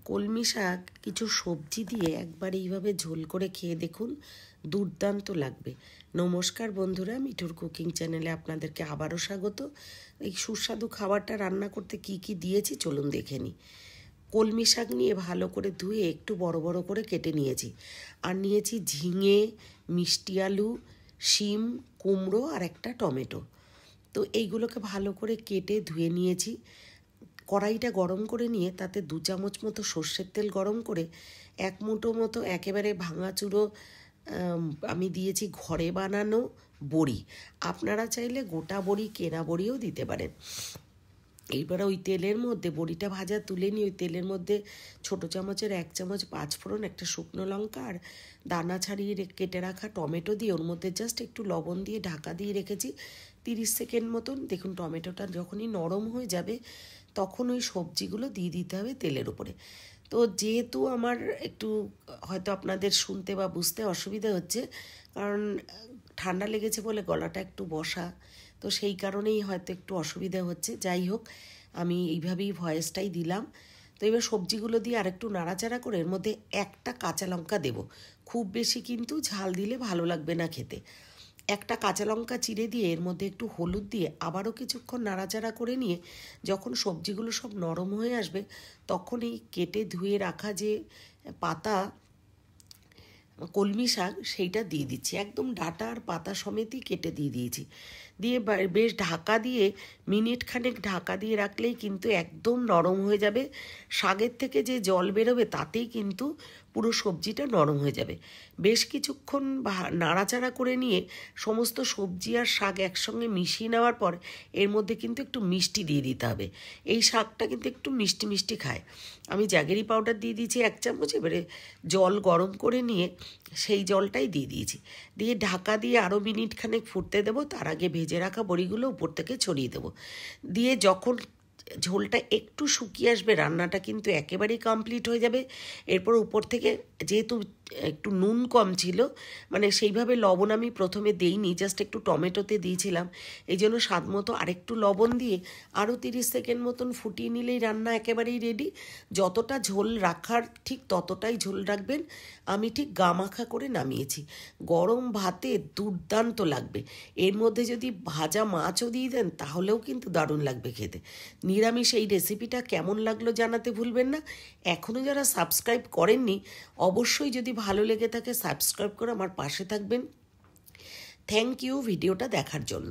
কলমি শাক কিছু সবজি দিয়ে একবার এইভাবে ঝোল করে খেয়ে দেখুন, দুর্দান্ত লাগবে। নমস্কার বন্ধুরা, মিঠুর কুকিং চ্যানেলে আপনাদেরকে আবারও স্বাগত। এই সুস্বাদু খাবারটা রান্না করতে কি কি দিয়েছি চলুন দেখে নিই। কলমি শাক নিয়ে ভালো করে ধুয়ে একটু বড় বড় করে কেটে নিয়েছি, আর নিয়েছি ঝিঙে, মিষ্টি আলু, শিম, কুমড়ো আর একটা টমেটো। তো এইগুলোকে ভালো করে কেটে ধুয়ে নিয়েছি। কড়াইটা গরম করে নিয়ে তাতে 2 চামচ মতো সর্ষের তেল গরম করে 1 মুঠো মতো একেবারে ভাঙাচুরো আমি দিয়েছি ঘরে বানানো বড়ি। আপনারা চাইলে গোটা বড়ি, কেনা বড়িও দিতে পারেন। এইবার ওই তেলের মধ্যে বড়িটা ভাজা তুলে নিয়ে ওই তেলের মধ্যে ছোটো চামচের 1 চামচ 5 ফোড়ন, একটা শুকনো লঙ্কা আর দানা ছাড়িয়ে কেটে রাখা টমেটো দিয়ে ওর মধ্যে জাস্ট একটু লবণ দিয়ে ঢাকা দিয়ে রেখেছি 30 সেকেন্ড মতন। দেখুন টমেটোটা যখনই নরম হয়ে যাবে তখন ওই সবজিগুলো দিয়ে দিতে হবে তেলের উপরে। তো যেহেতু আমার একটু হয়তো আপনাদের শুনতে বা বুঝতে অসুবিধা হচ্ছে, কারণ ঠান্ডা লেগেছে বলে গলাটা একটু বসা, তো সেই কারণেই হয়তো একটু অসুবিধা হচ্ছে। যাই হোক, আমি এইভাবেই ভয়েসটাই দিলাম। তো এবার সবজিগুলো দিয়ে আরেকটু নাড়াচাড়া করে এর মধ্যে একটা কাঁচা লঙ্কা দেবো। খুব বেশি কিন্তু ঝাল দিলে ভালো লাগবে না খেতে। একটা কাঁচা লঙ্কা চিড়ে দিয়ে এর মধ্যে একটু হলুদ দিয়ে আবারও কিছুক্ষণ নাড়াচাড়া করে নিয়ে যখন সবজিগুলো সব নরম হয়ে আসবে তখন এই কেটে ধুয়ে রাখা যে পাতা কলমি শাক সেইটা দিয়ে দিচ্ছি, একদম ডাঁটা আর পাতা সমেতই কেটে দিয়ে দিয়েছি। দিয়ে বেশ ঢাকা দিয়ে মিনিট খানেক ঢাকা দিয়ে রাখলেই কিন্তু একদম নরম হয়ে যাবে। শাকের থেকে যে জল বেরোবে তাতেই কিন্তু পুরো সবজিটা নরম হয়ে যাবে। বেশ কিছুক্ষণ নাড়াচাড়া করে নিয়ে সমস্ত সবজি আর শাক একসঙ্গে মিশিয়ে নেওয়ার পর এর মধ্যে কিন্তু একটু মিষ্টি দিয়ে দিতে হবে। এই শাকটা কিন্তু একটু মিষ্টি মিষ্টি খায়। আমি জ্যাগেরি পাউডার দিয়ে দিয়েছি 1 চামচ। এবারে জল গরম করে নিয়ে সেই জলটাই দিয়ে দিয়েছি, দিয়ে ঢাকা দিয়ে আরও মিনিট খানেক ফুটতে দেবো। তার আগে ভেজে রাখা বড়িগুলো উপর থেকে ছড়িয়ে দেবো। দিয়ে যখন ঝোলটা একটু শুকিয়ে আসবে রান্নাটা কিন্তু একেবারেই কমপ্লিট হয়ে যাবে। এরপর উপর থেকে যেহেতু একটু নুন কম ছিল, মানে সেইভাবে লবণ আমি প্রথমে দেইনি, জাস্ট একটু টমেটোতে দিয়েছিলাম, এই জন্য স্বাদ মতো আরেকটু লবণ দিয়ে আরও 30 সেকেন্ড মতন ফুটিয়ে নিলেই রান্না একেবারেই রেডি। যতটা ঝোল রাখার ঠিক ততটাই ঝোল রাখবেন। আমি ঠিক গামাখা করে নামিয়েছি। গরম ভাতে দুর্দান্ত লাগবে। এর মধ্যে যদি ভাজা মাছও দিয়ে দেন তাহলেও কিন্তু দারুণ লাগবে খেতে। নিরামিষ এই রেসিপিটা কেমন লাগলো জানাতে ভুলবেন না। এখনও যারা সাবস্ক্রাইব করেননি অবশ্যই যদি ভালো লেগে থাকে সাবস্ক্রাইব করে আমার পাশে থাকবেন। থ্যাংক ইউ ভিডিওটা দেখার জন্য।